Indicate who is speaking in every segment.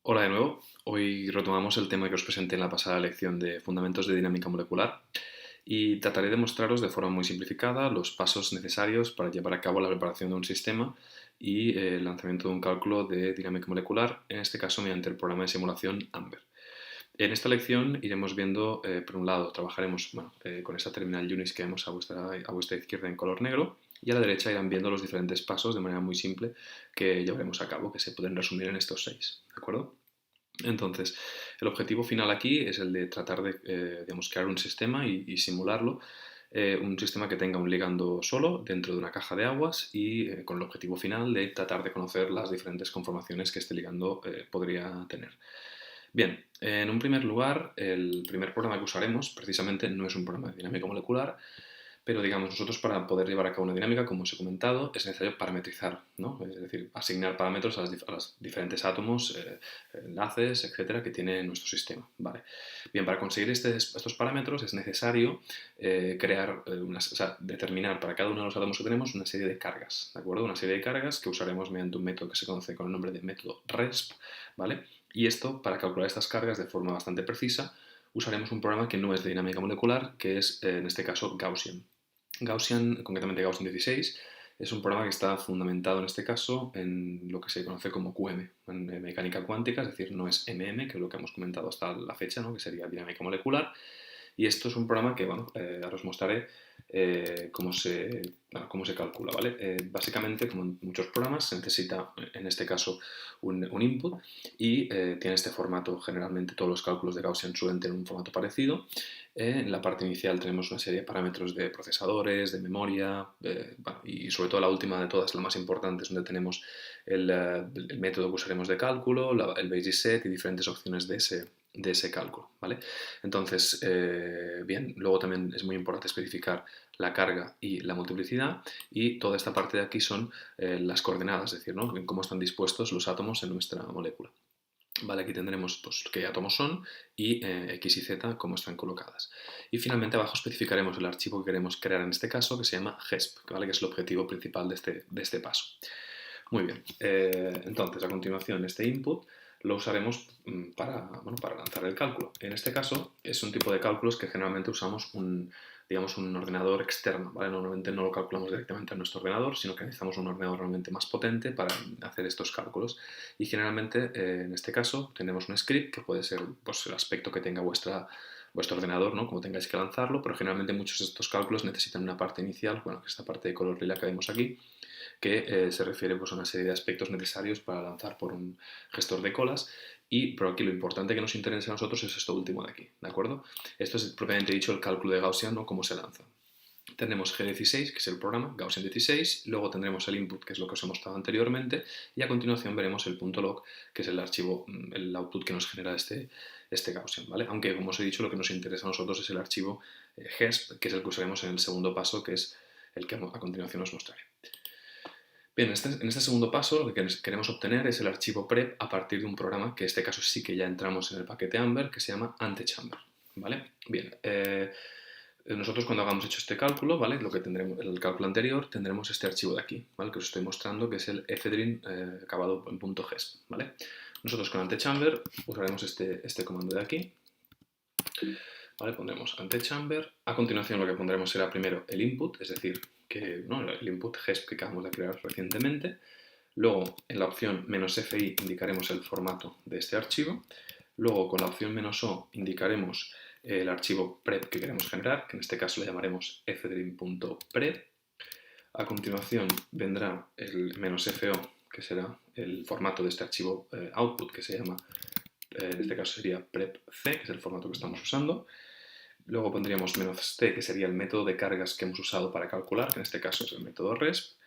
Speaker 1: Hola de nuevo. Hoy retomamos el tema que os presenté en la pasada lección de Fundamentos de Dinámica Molecular y trataré de mostraros de forma muy simplificada los pasos necesarios para llevar a cabo la preparación de un sistema y el lanzamiento de un cálculo de dinámica molecular, en este caso mediante el programa de simulación AMBER. En esta lección iremos viendo, por un lado, trabajaremos con esta terminal Unix que vemos a vuestra izquierda en color negro y a la derecha irán viendo los diferentes pasos de manera muy simple que llevaremos a cabo, que se pueden resumir en estos 6, ¿de acuerdo? Entonces, el objetivo final aquí es el de tratar de digamos, crear un sistema y simularlo, un sistema que tenga un ligando solo dentro de una caja de aguas y con el objetivo final de tratar de conocer las diferentes conformaciones que este ligando podría tener. Bien, en un primer lugar, el primer programa que usaremos precisamente no es un programa de dinámica molecular, pero digamos, nosotros para poder llevar a cabo una dinámica, como os he comentado, es necesario parametrizar, ¿no? Es decir, asignar parámetros a los diferentes átomos, enlaces, etcétera, que tiene nuestro sistema. Vale. Bien, para conseguir estos parámetros es necesario determinar para cada uno de los átomos que tenemos una serie de cargas, ¿de acuerdo? Una serie de cargas que usaremos mediante un método que se conoce con el nombre de método RESP, ¿vale? Y esto, para calcular estas cargas de forma bastante precisa, usaremos un programa que no es de dinámica molecular, que es, en este caso, Gaussian. Gaussian, concretamente Gaussian 16, es un programa que está fundamentado en este caso en lo que se conoce como QM, en mecánica cuántica, es decir, no es MM, que es lo que hemos comentado hasta la fecha, ¿no? Que sería dinámica molecular. Y esto es un programa que, bueno, ahora os mostraré cómo se calcula, ¿vale? Básicamente, como en muchos programas, se necesita, en este caso, un input y tiene este formato. Generalmente todos los cálculos de Gaussian suelen tener un formato parecido. En la parte inicial tenemos una serie de parámetros de procesadores, de memoria, y sobre todo la última de todas, la más importante, es donde tenemos el método que usaremos de cálculo, el basis set y diferentes opciones de ese cálculo, ¿vale? Entonces, bien, luego también es muy importante especificar la carga y la multiplicidad, y toda esta parte de aquí son las coordenadas, es decir, ¿no? En cómo están dispuestos los átomos en nuestra molécula. Vale, aquí tendremos pues, qué átomos son y X y Z cómo están colocadas. Y finalmente abajo especificaremos el archivo que queremos crear en este caso, que se llama GESP, ¿vale? Que es el objetivo principal de este paso. Muy bien, entonces a continuación este input lo usaremos para lanzar el cálculo. En este caso es un tipo de cálculos que generalmente usamos digamos, un ordenador externo, ¿vale? Normalmente no lo calculamos directamente en nuestro ordenador, sino que necesitamos un ordenador realmente más potente para hacer estos cálculos. Y generalmente, en este caso, tenemos un script que puede ser pues, el aspecto que tenga vuestro ordenador, ¿no? Como tengáis que lanzarlo, pero generalmente muchos de estos cálculos necesitan una parte inicial, bueno, que esta parte de color lila que vemos aquí, que se refiere pues, a una serie de aspectos necesarios para lanzar por un gestor de colas. Pero aquí lo importante que nos interesa a nosotros es esto último de aquí, ¿de acuerdo? Esto es propiamente dicho el cálculo de Gaussian, ¿no? Cómo se lanza. Tenemos G16, que es el programa, Gaussian 16, luego tendremos el input, que es lo que os he mostrado anteriormente, y a continuación veremos el .log, que es el archivo, el output que nos genera este Gaussian, ¿vale? Aunque, como os he dicho, lo que nos interesa a nosotros es el archivo GESP, que es el que usaremos en el segundo paso, que es el que a continuación os mostraré. Bien, en este segundo paso lo que queremos obtener es el archivo prep a partir de un programa, que en este caso sí que ya entramos en el paquete AMBER, que se llama Antechamber, ¿vale? Bien, nosotros cuando hagamos hecho este cálculo, ¿vale? Lo que tendremos, el cálculo anterior, tendremos este archivo de aquí, ¿vale? Que os estoy mostrando, que es el ephedrine acabado en .ges, ¿vale? Nosotros con Antechamber usaremos este comando de aquí, ¿vale? Pondremos Antechamber. A continuación lo que pondremos será primero el input, es decir, ¿no? El input GESP que acabamos de crear recientemente. Luego, en la opción "-fi" indicaremos el formato de este archivo. Luego, con la opción "-o" indicaremos el archivo prep que queremos generar, que en este caso le llamaremos ephedrine.prep. A continuación vendrá el "-fo", que será el formato de este archivo output, que se llama, en este caso sería prepc, que es el formato que estamos usando. Luego pondríamos "-t", que sería el método de cargas que hemos usado para calcular, que en este caso es el método RESP.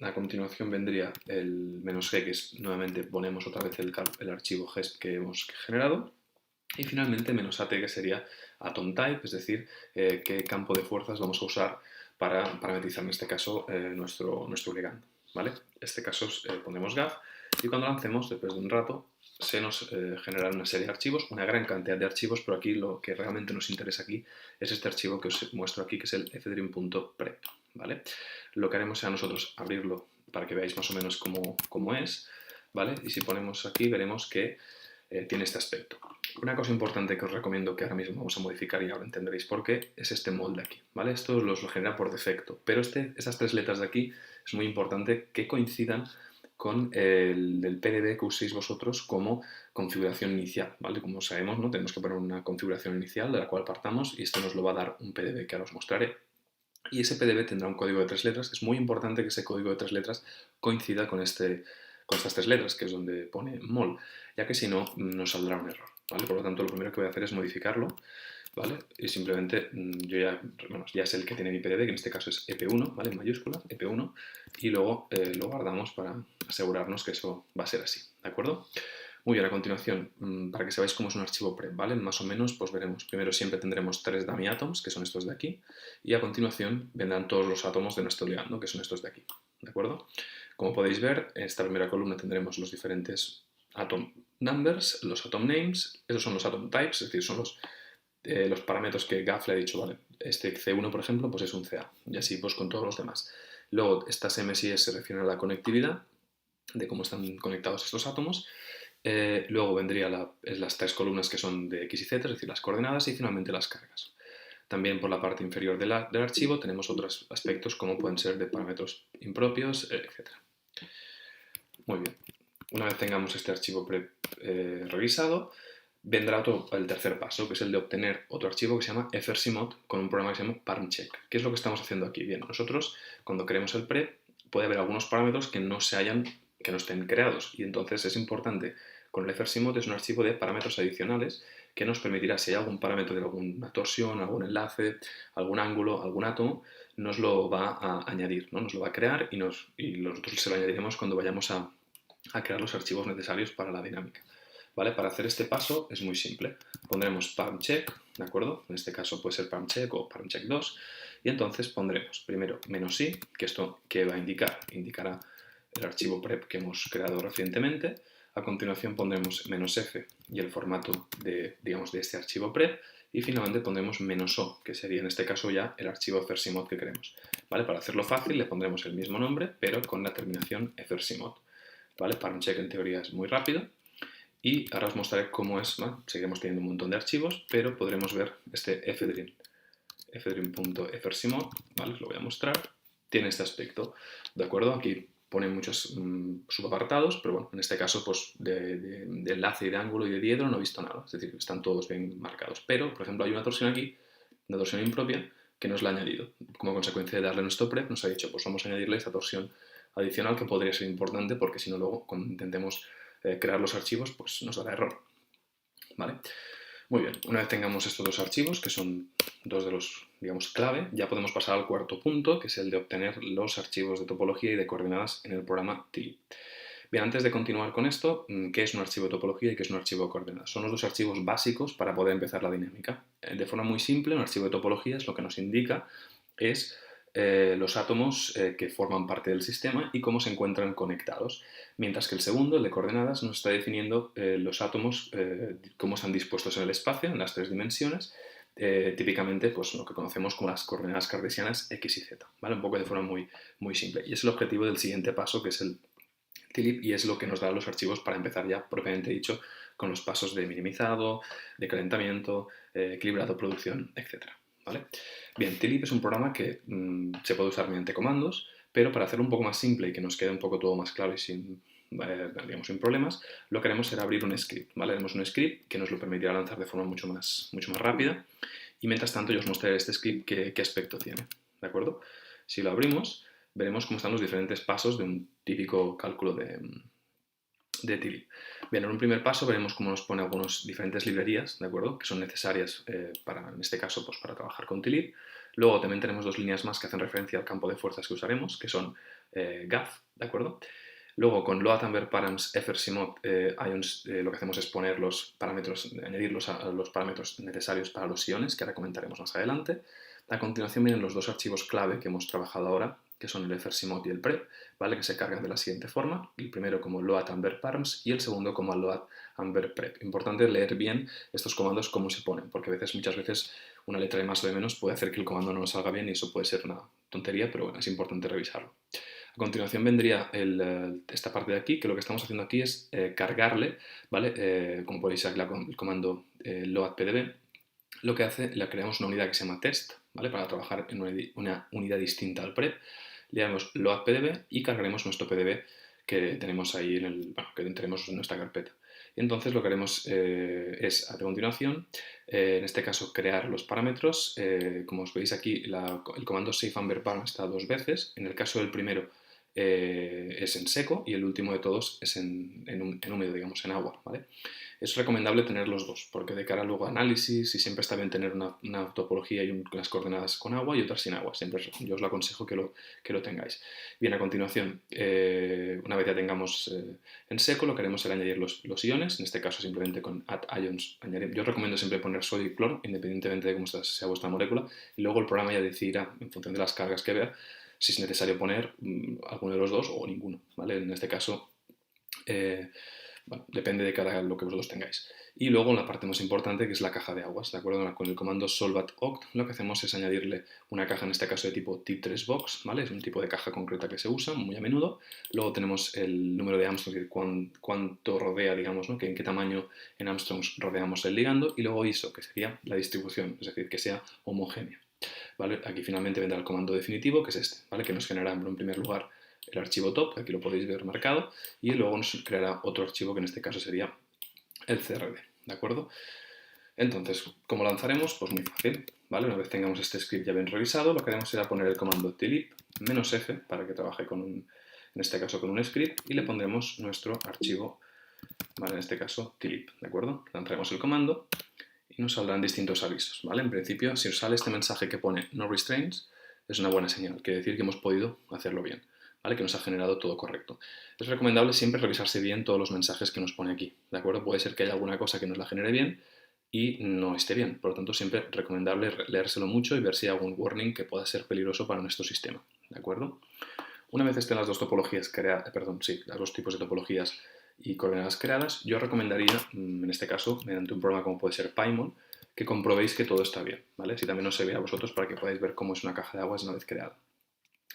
Speaker 1: A continuación vendría el "-g", que es nuevamente ponemos otra vez el archivo GESP que hemos generado. Y finalmente "-at", que sería atom type, es decir, qué campo de fuerzas vamos a usar para parametrizar en este caso nuestro ligando, ¿vale? En este caso pondremos GAF y cuando lancemos, después de un rato, se nos generarán una serie de archivos, una gran cantidad de archivos, pero aquí lo que realmente nos interesa aquí es este archivo que os muestro aquí, que es el ephedrine.prep, ¿vale? Lo que haremos será nosotros abrirlo para que veáis más o menos cómo es. ¿vale? Y si ponemos aquí veremos que tiene este aspecto. Una cosa importante que os recomiendo que ahora mismo vamos a modificar y ahora entenderéis por qué, es este molde aquí, ¿vale? Esto lo genera por defecto, pero esas tres letras de aquí es muy importante que coincidan con el PDB que uséis vosotros como configuración inicial, ¿vale? Como sabemos, ¿no? Tenemos que poner una configuración inicial de la cual partamos y esto nos lo va a dar un PDB que ahora os mostraré. Y ese PDB tendrá un código de 3 letras. Es muy importante que ese código de 3 letras coincida con estas 3 letras, que es donde pone mol, ya que si no, nos saldrá un error, ¿vale? Por lo tanto, lo primero que voy a hacer es modificarlo, ¿vale? Y simplemente yo ya sé el que tiene mi PDB, que en este caso es EP1, ¿vale? En mayúscula, EP1, y luego lo guardamos para asegurarnos que eso va a ser así, ¿de acuerdo? Muy bien, a continuación, para que sepáis cómo es un archivo prep, ¿vale? Más o menos, pues veremos. Primero siempre tendremos 3 dummy atoms, que son estos de aquí, y a continuación vendrán todos los átomos de nuestro ligando, que son estos de aquí, ¿de acuerdo? Como podéis ver, en esta primera columna tendremos los diferentes atom numbers, los atom names, esos son los atom types, es decir, son los parámetros que GAF le ha dicho, ¿vale? Este C1, por ejemplo, pues es un CA, y así pues con todos los demás. Luego, estas MSIs se refieren a la conectividad, de cómo están conectados estos átomos. Luego vendrían las 3 columnas que son de X y Z, es decir, las coordenadas, y finalmente las cargas. También por la parte inferior del archivo tenemos otros aspectos como pueden ser de parámetros impropios, etc. Muy bien. Una vez tengamos este archivo revisado, vendrá el tercer paso, que es el de obtener otro archivo que se llama frcmod con un programa que se llama parmcheck. ¿Qué es lo que estamos haciendo aquí? Bien, nosotros cuando creemos el prep puede haber algunos parámetros que no estén creados y entonces es importante. Con el frcmod es un archivo de parámetros adicionales que nos permitirá, si hay algún parámetro de alguna torsión, algún enlace, algún ángulo, algún átomo, nos lo va a añadir, ¿no? Nos lo va a crear y nosotros se lo añadiremos cuando vayamos a crear los archivos necesarios para la dinámica. ¿Vale? Para hacer este paso es muy simple. Pondremos parmcheck, ¿de acuerdo? En este caso puede ser parmcheck o parmcheck2, y entonces pondremos primero "-i", que esto que va a indicará el archivo prep que hemos creado recientemente. A continuación pondremos "-f" y el formato de este archivo prep, y finalmente pondremos "-o", que sería en este caso ya el archivo frcmod que queremos. ¿Vale? Para hacerlo fácil le pondremos el mismo nombre, pero con la terminación frcmod. ¿Vale? Parmcheck en teoría es muy rápido. Y ahora os mostraré cómo es, ¿no? Seguiremos teniendo un montón de archivos, pero podremos ver este fdream, fdream.frcmod, ¿vale? Os lo voy a mostrar. Tiene este aspecto, ¿de acuerdo? Aquí pone muchos subapartados, pero bueno, en este caso pues de enlace y de ángulo y de diedro no he visto nada, es decir, están todos bien marcados. Pero, por ejemplo, hay una torsión aquí, una torsión impropia, que nos la ha añadido. Como consecuencia de darle nuestro prep, nos ha dicho, pues vamos a añadirle esta torsión adicional que podría ser importante porque si no luego cuando intentemos crear los archivos pues nos dará error. ¿Vale? Muy bien, una vez tengamos estos dos archivos, que son dos de los, digamos, clave, ya podemos pasar al cuarto punto, que es el de obtener los archivos de topología y de coordenadas en el programa tilib. Bien, antes de continuar con esto, ¿qué es un archivo de topología y qué es un archivo de coordenadas? Son los dos archivos básicos para poder empezar la dinámica. De forma muy simple, un archivo de topología es lo que nos indica es los átomos que forman parte del sistema y cómo se encuentran conectados, mientras que el segundo, el de coordenadas, nos está definiendo los átomos, cómo están dispuestos en el espacio, en las 3 dimensiones, típicamente pues, lo que conocemos como las coordenadas cartesianas x y z, ¿vale? Un poco de forma muy, muy simple. Y es el objetivo del siguiente paso, que es el tilib, y es lo que nos da los archivos para empezar ya, propiamente dicho, con los pasos de minimizado, de calentamiento, equilibrado, producción, etc. ¿Vale? Bien, tilib es un programa que se puede usar mediante comandos, pero para hacerlo un poco más simple y que nos quede un poco todo más claro y sin problemas, lo que haremos será abrir un script, ¿vale? Haremos un script que nos lo permitirá lanzar de forma mucho más rápida, y mientras tanto yo os mostraré este script qué aspecto tiene, ¿de acuerdo? Si lo abrimos, veremos cómo están los diferentes pasos de un típico cálculo de tilib. Bien, en un primer paso veremos cómo nos pone algunas diferentes librerías, ¿de acuerdo? Que son necesarias en este caso, pues, para trabajar con tilib. Luego también tenemos 2 líneas más que hacen referencia al campo de fuerzas que usaremos, que son GAF, ¿de acuerdo? Luego con load params frcmod lo que hacemos es poner los parámetros, añadirlos a los parámetros necesarios para los iones, que ahora comentaremos más adelante. A continuación vienen los 2 archivos clave que hemos trabajado ahora, que son el frcmod y el prep, ¿vale? Que se cargan de la siguiente forma, el primero como load params y el segundo como load prep. Importante leer bien estos comandos cómo se ponen, porque muchas veces una letra de más o de menos puede hacer que el comando no nos salga bien y eso puede ser una tontería, pero bueno, es importante revisarlo. A continuación vendría esta parte de aquí, que lo que estamos haciendo aquí es cargarle, ¿vale? Como podéis ver el comando loadpdb, lo que hace, le creamos una unidad que se llama test, ¿vale? Para trabajar en una unidad distinta al prep. Le damos loadpdb y cargaremos nuestro pdb que tenemos ahí que tenemos en nuestra carpeta. Y entonces lo que haremos es, a continuación, en este caso, crear los parámetros. Como os veis aquí, el comando save_param está dos veces. En el caso del primero es en seco y el último de todos es en húmedo, digamos, en agua, ¿vale? Es recomendable tener los dos, porque de cara luego a análisis, y siempre está bien tener una topología y unas coordenadas con agua y otras sin agua. Siempre yo os lo aconsejo que lo tengáis. Bien, a continuación, una vez ya tengamos en seco, lo que haremos será añadir los iones, en este caso simplemente con add ions. Yo os recomiendo siempre poner sodio y cloro, independientemente de cómo sea vuestra molécula, y luego el programa ya decidirá, en función de las cargas que vea, si es necesario poner alguno de los dos o ninguno, ¿vale? En este caso, bueno, depende de lo que vosotros tengáis. Y luego la parte más importante, que es la caja de aguas, ¿de acuerdo? Con el comando solvat_oct lo que hacemos es añadirle una caja, en este caso de tipo tip3box, ¿vale? Es un tipo de caja concreta que se usa muy a menudo. Luego tenemos el número de Armstrongs, es decir, cuánto rodea, digamos, ¿no? En qué tamaño en Armstrongs rodeamos el ligando. Y luego ISO, que sería la distribución, es decir, que sea homogénea, ¿vale? Aquí finalmente vendrá el comando definitivo, que es este, ¿vale? Que nos generará en primer lugar el archivo top, aquí lo podéis ver marcado, y luego nos creará otro archivo que en este caso sería el CRD, ¿de acuerdo? Entonces, ¿cómo lanzaremos? Pues muy fácil, ¿vale? Una vez tengamos este script ya bien revisado, lo que haremos será poner el comando tlib-f para que trabaje en este caso con un script, y le pondremos nuestro archivo, ¿vale? En este caso tlib, ¿de acuerdo? Lanzaremos el comando y nos saldrán distintos avisos, ¿vale? En principio, si os sale este mensaje que pone no restraints, es una buena señal, quiere decir que hemos podido hacerlo bien, ¿vale? Que nos ha generado todo correcto. Es recomendable siempre revisarse bien todos los mensajes que nos pone aquí, ¿de acuerdo? Puede ser que haya alguna cosa que nos la genere bien y no esté bien, por lo tanto siempre recomendable leérselo mucho y ver si hay algún warning que pueda ser peligroso para nuestro sistema, ¿de acuerdo? Una vez estén las dos topologías las dos tipos de topologías y coordenadas creadas, yo recomendaría, en este caso, mediante un programa como puede ser Pymon, que comprobéis que todo está bien, ¿vale? Si también os servirá a vosotros para que podáis ver cómo es una caja de aguas una vez creada,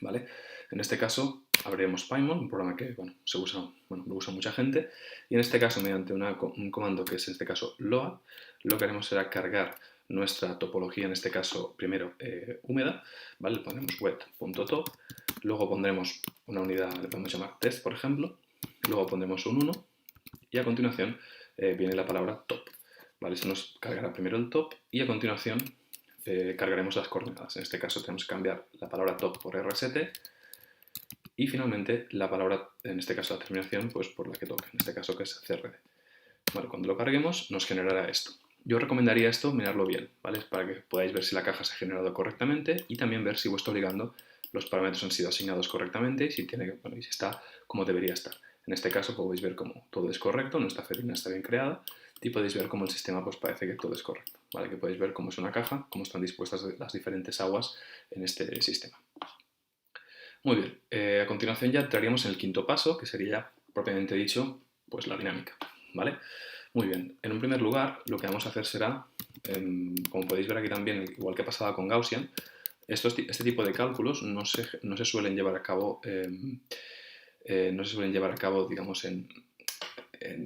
Speaker 1: ¿vale? En este caso, abriremos Pymon, un programa que, bueno, lo usa mucha gente, y en este caso, mediante un comando que es, en este caso, load, lo que haremos será cargar nuestra topología, en este caso, primero húmeda, ¿vale? Ponemos wet.top, luego pondremos una unidad, le podemos llamar test, por ejemplo, luego pondremos un 1 y a continuación viene la palabra top, ¿vale? Se nos cargará primero el top y a continuación cargaremos las coordenadas. En este caso tenemos que cambiar la palabra top por rst y finalmente la palabra, en este caso la terminación, pues por la que toque, en este caso que es crd. Vale, cuando lo carguemos nos generará esto. Yo recomendaría esto mirarlo bien, ¿vale? Para que podáis ver si la caja se ha generado correctamente y también ver si vuestro ligando los parámetros han sido asignados correctamente y si, y si está como debería estar. En este caso podéis ver cómo todo es correcto, nuestra ferrina está bien creada y podéis ver cómo el sistema pues parece que todo es correcto, ¿vale? Que podéis ver cómo es una caja, cómo están dispuestas las diferentes aguas en este sistema. Muy bien, a continuación ya entraríamos en el quinto paso, que sería propiamente dicho, pues la dinámica, ¿vale? Muy bien, en un primer lugar lo que vamos a hacer será, como podéis ver aquí también, igual que pasaba con Gaussian, este tipo de cálculos no se suelen llevar a cabo, digamos, en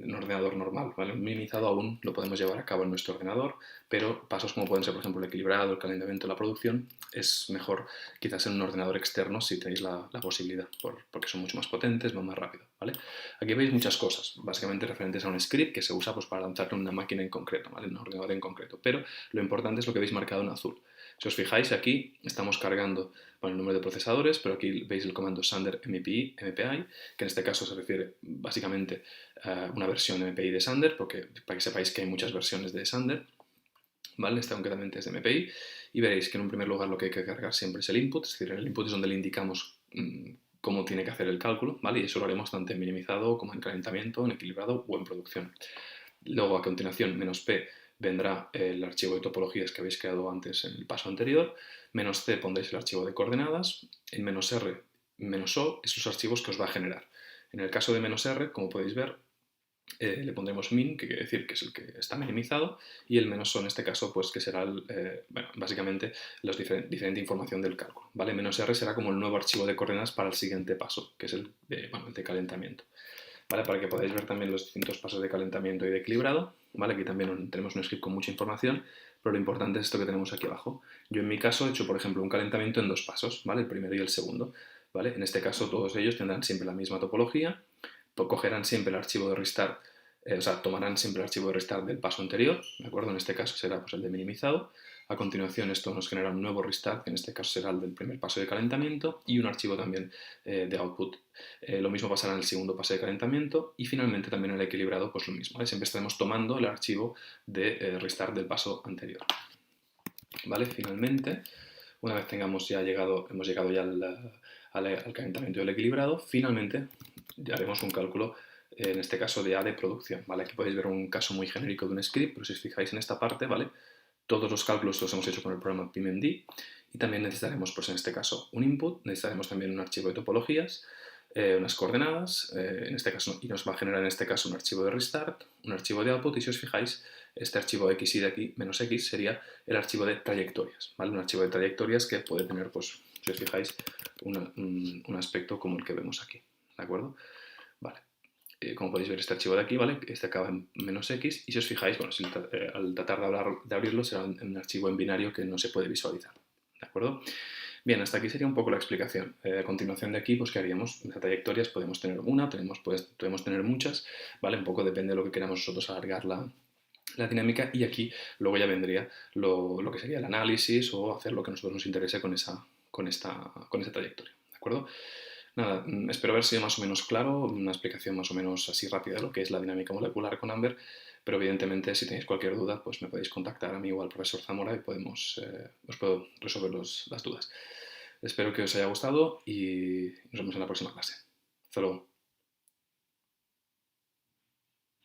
Speaker 1: un ordenador normal, ¿vale? Minimizado aún lo podemos llevar a cabo en nuestro ordenador, pero pasos como pueden ser, por ejemplo, el equilibrado, el calentamiento, la producción, es mejor quizás en un ordenador externo si tenéis la posibilidad, porque son mucho más potentes, van más rápido, ¿vale? Aquí veis muchas cosas, básicamente referentes a un script que se usa pues, para lanzarlo en una máquina en concreto, ¿vale? En un ordenador en concreto, pero lo importante es lo que veis marcado en azul. Si os fijáis aquí estamos cargando el número de procesadores, pero aquí veis el comando Sander MPI, que en este caso se refiere básicamente a una versión MPI de Sander, porque para que sepáis que hay muchas versiones de Sander, ¿vale? Esta concretamente es de MPI, y veréis que en un primer lugar lo que hay que cargar siempre es el input, es decir, el input es donde le indicamos cómo tiene que hacer el cálculo, ¿vale? Y eso lo haremos tanto en minimizado como en calentamiento, en equilibrado o en producción. Luego, a continuación, "-p" vendrá el archivo de topologías que habéis creado antes en el paso anterior, "-c" pondréis el archivo de coordenadas, en "-r", "-o" es los archivos que os va a generar. En el caso de "-r", como podéis ver, le pondremos min, que quiere decir que es el que está minimizado, y el menos en este caso, pues que será, bueno, básicamente, la diferente información del cálculo, ¿vale? Menos r será como el nuevo archivo de coordenadas para el siguiente paso, que es el de, bueno, el de calentamiento, ¿vale? Para que podáis ver también los distintos pasos de calentamiento y de equilibrado, ¿vale? Aquí también tenemos un script con mucha información, pero lo importante es esto que tenemos aquí abajo. Yo en mi caso he hecho, por ejemplo, un calentamiento en 2 pasos, ¿vale? El primero y el segundo, ¿vale? En este caso todos ellos tendrán siempre la misma topología, cogerán siempre el archivo de restart, o sea, tomarán siempre el archivo de restart del paso anterior, ¿de acuerdo? En este caso será pues, el de minimizado. A continuación esto nos genera un nuevo restart, que en este caso será el del primer paso de calentamiento, y un archivo también de output. Lo mismo pasará en el segundo paso de calentamiento, y finalmente también en el equilibrado pues lo mismo, ¿vale? Siempre estaremos tomando el archivo de restart del paso anterior. ¿Vale? Finalmente, una vez hemos llegado ya al calentamiento del equilibrado, finalmente ya haremos un cálculo, en este caso de A de producción, ¿vale? Aquí podéis ver un caso muy genérico de un script, pero si os fijáis en esta parte, ¿vale? Todos los cálculos los hemos hecho con el programa PimMD, y también necesitaremos, pues en este caso, un input, necesitaremos también un archivo de topologías, unas coordenadas, en este caso, y nos va a generar en este caso un archivo de restart, un archivo de output, y si os fijáis, este archivo x y de aquí, menos x, sería el archivo de trayectorias, ¿vale? Un archivo de trayectorias que puede tener, pues, si os fijáis, un aspecto como el que vemos aquí, ¿de acuerdo? Vale. Como podéis ver, este archivo de aquí, ¿vale? Este acaba en menos x, y si os fijáis, bueno, al tratar de abrirlo será un archivo en binario que no se puede visualizar, ¿de acuerdo? Bien, hasta aquí sería un poco la explicación. A continuación de aquí, pues, ¿qué haríamos? Las trayectorias podemos tener una, podemos tener muchas, ¿vale? Un poco depende de lo que queramos nosotros alargar la dinámica, y aquí luego ya vendría lo que sería el análisis o hacer lo que a nosotros nos interese con esa trayectoria, ¿de acuerdo? Nada, espero haber sido más o menos claro, una explicación más o menos así rápida de lo que es la dinámica molecular con Amber, pero evidentemente si tenéis cualquier duda, pues me podéis contactar a mí o al profesor Zamora y os puedo resolver las dudas. Espero que os haya gustado y nos vemos en la próxima clase. Hasta luego.